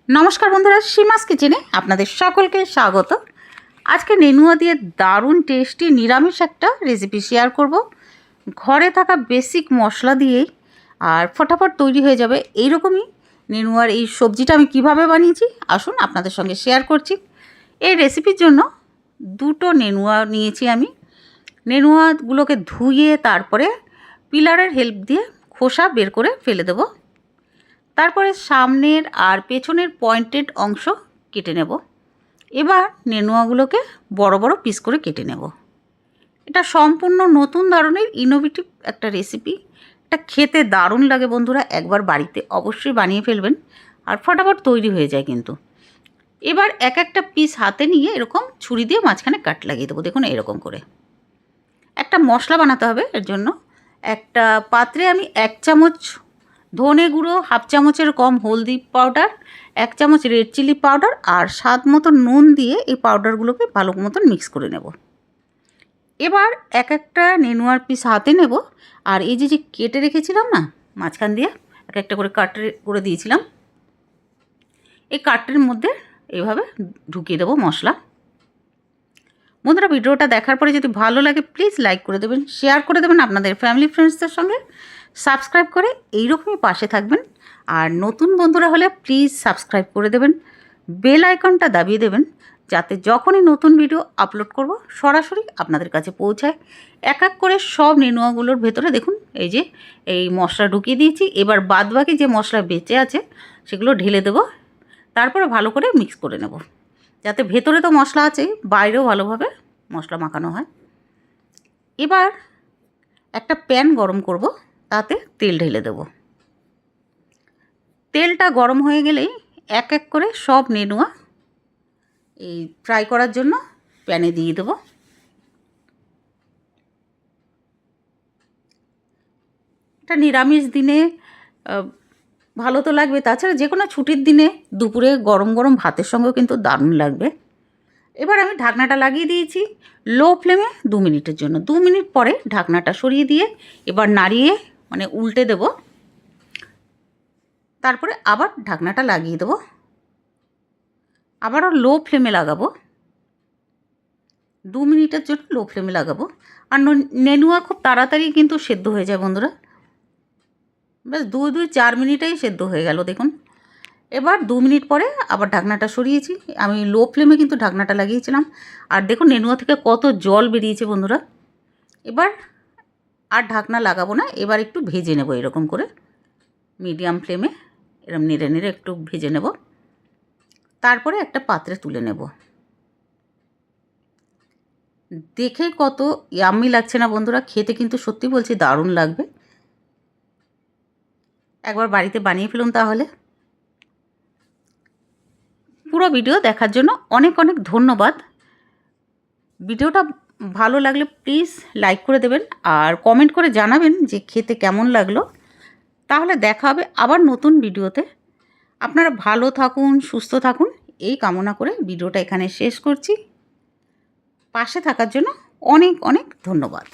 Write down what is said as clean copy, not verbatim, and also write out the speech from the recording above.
নমস্কার বন্ধুরা, সীমাস কিচেনে আপনাদের সকলকে স্বাগত। আজকে নেনুয়া দিয়ে দারুণ টেস্টি নিরামিষ একটা রেসিপি শেয়ার করব। ঘরে থাকা বেসিক মশলা দিয়েই আর ফটাফট তৈরি হয়ে যাবে এইরকমই নেনুয়ার এই সবজিটা আমি কিভাবে বানিয়েছি আসুন আপনাদের সঙ্গে শেয়ার করছি। এই রেসিপির জন্য দুটো নেনুয়া নিয়েছি আমি। নেনুয়াগুলোকে ধুয়ে তারপরে পিলারের হেল্প দিয়ে খোসা বের করে ফেলে দেবো। তারপরে সামনের আর পেছনের পয়েন্টেড অংশ কেটে নেব। এবার নেনুয়াগুলোকে বড় বড় পিস করে কেটে নেব। এটা সম্পূর্ণ নতুন ধরনের ইনোভেটিভ একটা রেসিপি। এটা খেতে দারুণ লাগে বন্ধুরা, একবার বাড়িতে অবশ্যই বানিয়ে ফেলবেন আর ফটাফট তৈরি হয়ে যায় কিন্তু। এবার এক একটা পিস হাতে নিয়ে এরকম ছুরি দিয়ে মাঝখানে কাট লাগিয়ে দেবো। দেখুন এরকম করে একটা মশলা বানাতে হবে। এর জন্য একটা পাত্রে আমি 1 চামচ ধনে গুঁড়ো, 1/2 চামচের কম হলদি পাউডার, 1 চামচ রেড চিলি পাউডার আর স্বাদ মতো নুন দিয়ে এই পাউডারগুলোকে ভালো মতন মিক্স করে নেব। এবার এক একটা নেনুয়ার পিস হাতে নেব আর এই যে কেটে রেখেছিলাম না মাঝখান দিয়ে এক একটা করে কাট করে দিয়েছিলাম, এই কাটের মধ্যে এইভাবে ঢুকিয়ে দেবো মশলা। বন্ধুরা, ভিডিওটা দেখার পরে যদি ভালো লাগে প্লিজ লাইক করে দেবেন, শেয়ার করে দেবেন আপনাদের ফ্যামিলি ফ্রেন্ডসদের সঙ্গে, সাবস্ক্রাইব করে এইরকমই পাশে থাকবেন। আর নতুন বন্ধুরা হলে প্লিজ সাবস্ক্রাইব করে দেবেন, বেল আইকনটা দাবিয়ে দেবেন যাতে যখনই নতুন ভিডিও আপলোড করব সরাসরি আপনাদের কাছে পৌঁছায়। এক এক করে সব নেনুয়াগুলোর ভেতরে দেখুন এই যে এই মশলা ঢুকিয়ে দিয়েছি। এবার বাদবাকি যে মশলা বেঁচে আছে সেগুলো ঢেলে দেব, তারপরে ভালো করে মিক্স করে নেব যাতে ভেতরে তো মশলা আছে বাইরেও ভালোভাবে মশলা মাখানো হয়। এবার একটা প্যান গরম করব, তাতে তেল ঢেলে দেব। তেলটা গরম হয়ে গেলেই এক এক করে সব নেনুয়া এই ফ্রাই করার জন্য প্যানে দিয়ে দেব। এটা নিরামিষ দিনে ভালো তো লাগবে, তাছাড়া যে কোনো ছুটির দিনে দুপুরে গরম গরম ভাতের সঙ্গেও কিন্তু দারুণ লাগবে। এবার আমি ঢাকনাটা লাগিয়ে দিয়েছি লো ফ্লেমে 2 মিনিটের জন্য। 2 মিনিট পরে ঢাকনাটা সরিয়ে দিয়ে এবার নাড়িয়ে উল্টে দেব, তারপরে আবার ঢাকনাটা লাগিয়ে দেব, আবারও লো ফ্লেমে লাগাবো। 2 মিনিটের জন্য লো ফ্লেমে লাগাবো। আর নেনুয়া খুব তাড়াতাড়ি কিন্তু সেদ্ধ হয়ে যায় বন্ধুরা, ব্যাস 4 মিনিটেই সেদ্ধ হয়ে গেল দেখুন। এবার 2 মিনিট পরে আবার ঢাকনাটা সরিয়েছি। আমি লো ফ্লেমে কিন্তু ঢাকনাটা লাগিয়েছিলাম। আর দেখুন নেনুয়া থেকে কত জল বেরিয়েছে বন্ধুরা। এবার আর ঢাকনা লাগাবো না, এবার একটু ভেজে নেব এরকম করে মিডিয়াম ফ্লেমে, এরকম নেড়ে নেড়ে একটু ভেজে নেব, তারপরে একটা পাত্রে তুলে নেব। দেখে কত ইয়াম্মি লাগছে না বন্ধুরা, খেতে কিন্তু সত্যি বলছি দারুণ লাগবে। একবার বাড়িতে বানিয়ে ফেলুন তাহলে। পুরো ভিডিও দেখার জন্য অনেক অনেক ধন্যবাদ। ভিডিওটা ভালো লাগলে প্লিজ লাইক করে দেবেন আর কমেন্ট করে জানাবেন যে খেতে কেমন লাগলো। তাহলে দেখা হবে আবার নতুন ভিডিওতে। আপনারা ভালো থাকুন, সুস্থ থাকুন এই কামনা করে ভিডিওটা এখানে শেষ করছি। পাশে থাকার জন্য অনেক অনেক ধন্যবাদ।